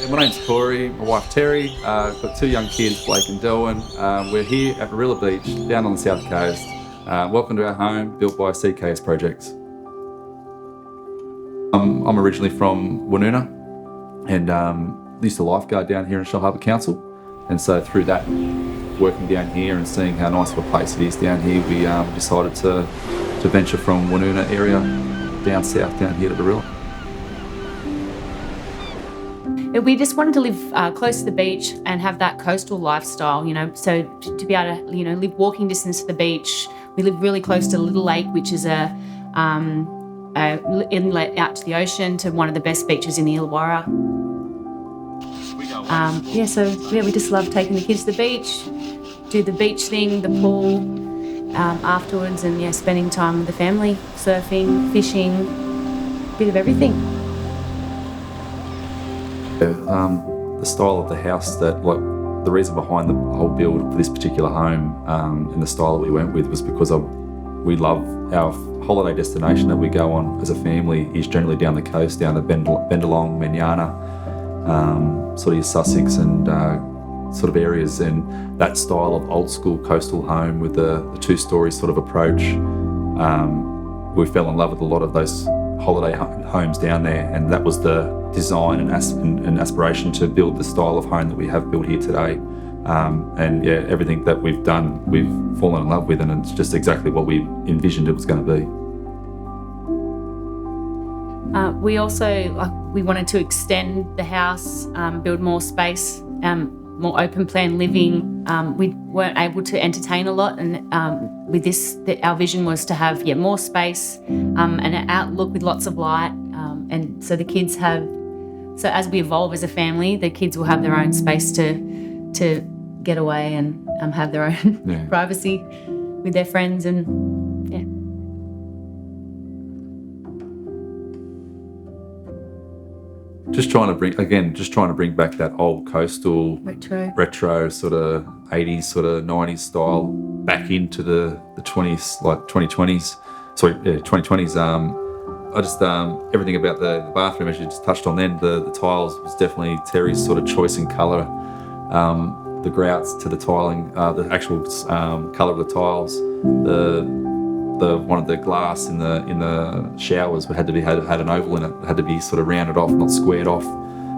My name's Corey, my wife Terry. I've got two young kids, Blake and Delwyn. We're here at Marilla Beach, down on the south coast. Welcome to our home, built by CKS Projects. I'm originally from Woonona and used to lifeguard down here in Shell Harbour Council. And so through that, working down here and seeing how nice of a place it is down here, we decided to venture from Woonona area down south, down here to Marilla. We just wanted to live close to the beach and have that coastal lifestyle, so to be able to, live walking distance to the beach. We live really close to Little Lake, which is a inlet out to the ocean to one of the best beaches in the Illawarra. We just love taking the kids to the beach, do the beach thing, the pool afterwards, and spending time with the family, surfing, fishing, a bit of everything. The style of the house, the reason behind the whole build for this particular home and the style that we went with was because we love our holiday destination that we go on as a family is generally down the coast, down to Bendalong, Menyana, sort of your Sussex and sort of areas, and that style of old school coastal home with the two-story sort of approach. We fell in love with a lot of those holiday homes down there, and that was the design and aspiration to build the style of home that we have built here today. Everything that we've done, we've fallen in love with, and it's just exactly what we envisioned it was going to be. We also we wanted to extend the house, build more space, more open plan living. We weren't able to entertain a lot, and with this, our vision was to have more space and an outlook with lots of light, and so the kids have. So as we evolve as a family, the kids will have their own space to get away and have their own privacy with their friends and Just trying to bring back that old coastal retro sort of 80s, sort of 90s style back into the 20s, like 2020s. Sorry, 2020s. I just everything about the bathroom, as you just touched on then, the tiles was definitely Terry's sort of choice in colour. The grouts to the tiling, the actual colour of the tiles, the one of the glass in the showers had an oval in it. It had to be sort of rounded off, not squared off.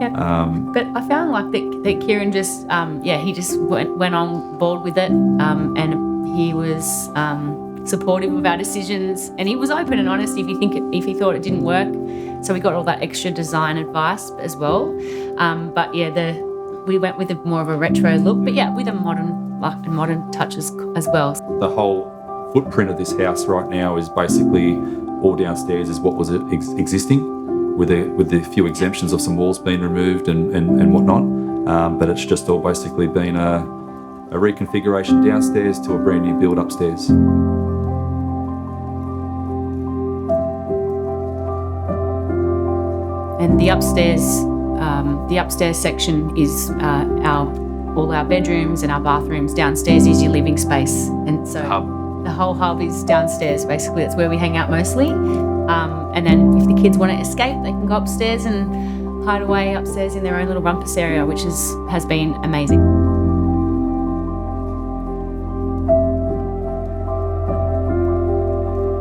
Yeah. But I found that Kieran just he just went on board with it, and he was supportive of our decisions, and he was open and honest if he thought it didn't work. So we got all that extra design advice as well. We went with more of a retro look, but with a modern touches as well. The whole footprint of this house right now is basically all downstairs is what was existing, with the few exemptions of some walls being removed and whatnot. But it's just all basically been a reconfiguration downstairs to a brand new build upstairs. And the upstairs section is all our bedrooms, and our bathrooms. Downstairs is your living space, and so the whole hub is downstairs. Basically, that's where we hang out mostly. And then if the kids want to escape, they can go upstairs and hide away upstairs in their own little rumpus area, which has been amazing.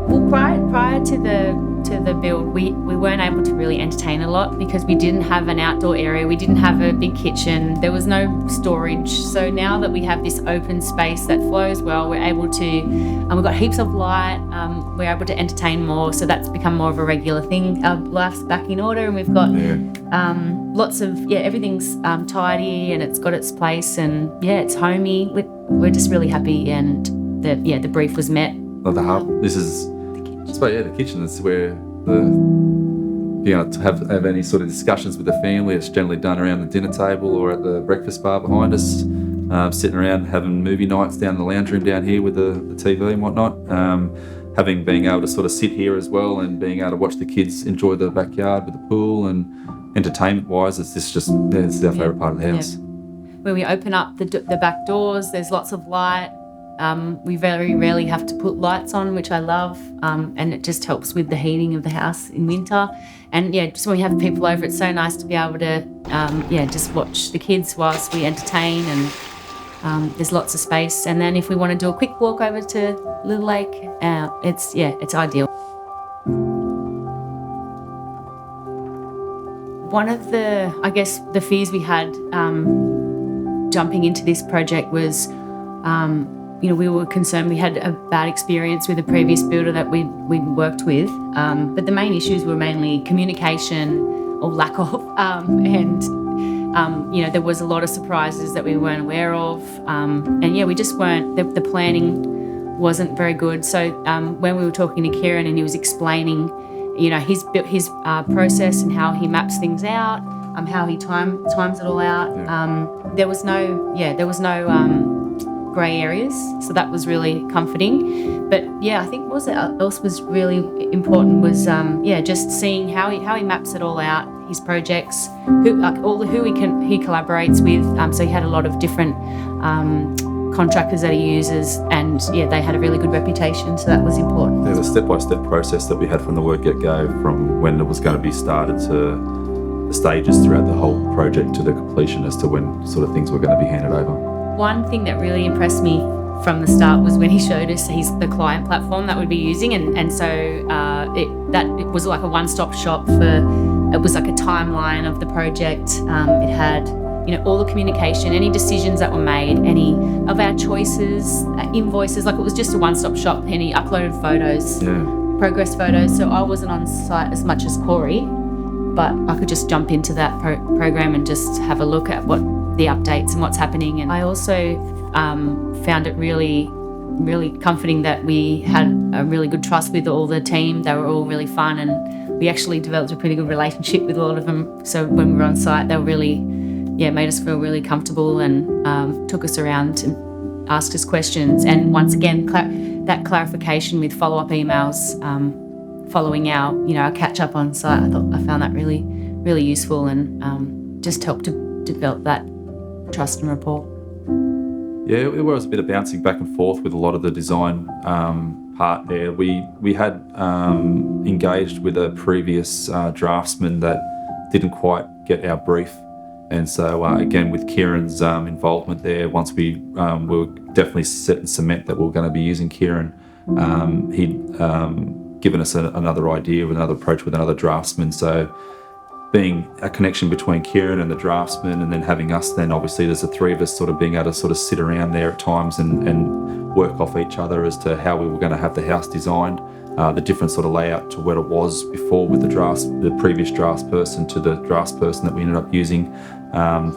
Well, prior to the build, we weren't able to really entertain a lot because we didn't have an outdoor area, we didn't have a big kitchen, there was no storage. So now that we have this open space that flows well, we're able to, and we've got heaps of light, we're able to entertain more, so that's become more of a regular thing. Our life's back in order, and we've got lots of, everything's tidy and it's got its place, and it's homey. We're just really happy, and the brief was met. The hub, this is the kitchen is where to have any sort of discussions with the family. It's generally done around the dinner table or at the breakfast bar behind us, sitting around having movie nights down in the lounge room down here with the TV and whatnot. Being able to sort of sit here as well and being able to watch the kids enjoy the backyard with the pool, and entertainment-wise, it's our favourite part of the house. Where we open up the back doors, there's lots of light. We very rarely have to put lights on, which I love, and it just helps with the heating of the house in winter. And yeah, just when we have people over, it's so nice to be able to just watch the kids whilst we entertain, and there's lots of space. And then if we want to do a quick walk over to Little Lake, it's ideal. One of the fears we had jumping into this project was, we were concerned we had a bad experience with a previous builder that we'd worked with. But the main issues were mainly communication or lack of, there was a lot of surprises that we weren't aware of. We just weren't, the planning wasn't very good. So when we were talking to Kieran and he was explaining, his process and how he maps things out, how he times it all out. There was no grey areas, so that was really comforting. But I think what else was really important was just seeing how he maps it all out, his projects, who he collaborates with. So he had a lot of different contractors that he uses, and they had a really good reputation, so that was important. There's a step-by-step process that we had from the word get-go, from when it was going to be started to the stages throughout the whole project to the completion as to when sort of things were going to be handed over. One thing that really impressed me from the start was when he showed us the client platform that we'd be using, and so it was like a one-stop shop it was like a timeline of the project. It had all the communication, any decisions that were made, any of our choices, invoices, like it was just a one-stop shop. And he uploaded photos, progress photos. So I wasn't on site as much as Corey, but I could just jump into that program and just have a look at what the updates and what's happening. And I also found it really, really comforting that we had a really good trust with all the team. They were all really fun, and we actually developed a pretty good relationship with a lot of them. So when we were on site, they were really, made us feel really comfortable, and took us around and asked us questions. And once again, that clarification with follow-up emails following our catch up on site, I found that really, really useful, and just helped to develop that trust and rapport. Yeah, it was a bit of bouncing back and forth with a lot of the design part there. We had engaged with a previous draftsman that didn't quite get our brief. And so, again, with Kieran's involvement there, once we were definitely set in cement that we were going to be using Kieran, he'd given us another idea, another approach with another draftsman. So being a connection between Kieran and the draftsman, and then having us, then obviously there's the three of us sort of being able to sort of sit around there at times and work off each other as to how we were going to have the house designed. The different sort of layout to what it was before with the previous draftsperson to the draftsperson that we ended up using.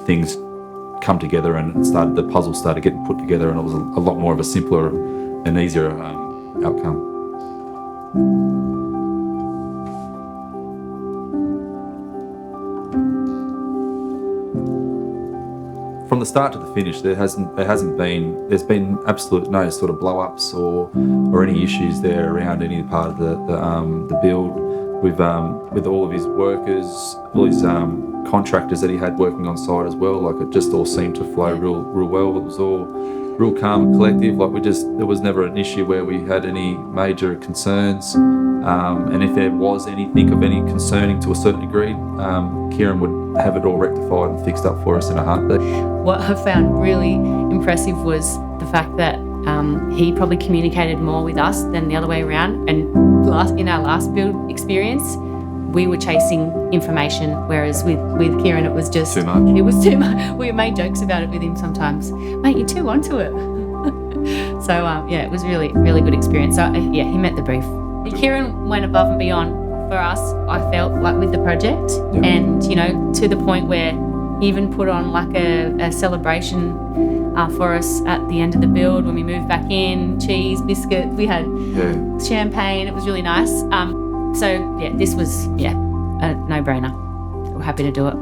Things come together, and the puzzle started getting put together, and it was a lot more of a simpler and easier outcome. From the start to the finish, there's been absolute no sort of blow-ups or any issues there around any part of the build. With all of his workers, all his contractors that he had working on site as well, like it just all seemed to flow real well. It was all real calm and collective. Like there was never an issue where we had any major concerns. And if there was anything of any concerning to a certain degree, Kieran would have it all rectified and fixed up for us in a heartbeat. What I found really impressive was the fact that he probably communicated more with us than the other way around. And in our last build experience, we were chasing information, whereas with Kieran it was just too much. It was too much. We made jokes about it with him sometimes. Mate, you're too onto it. So it was really, really good experience. So he met the brief. Kieran went above and beyond for us, I felt like, with the project. Yep. And to the point where he even put on like a celebration for us at the end of the build when we moved back in. Cheese, biscuits, we had champagne. It was really nice. This was a no-brainer. We're happy to do it.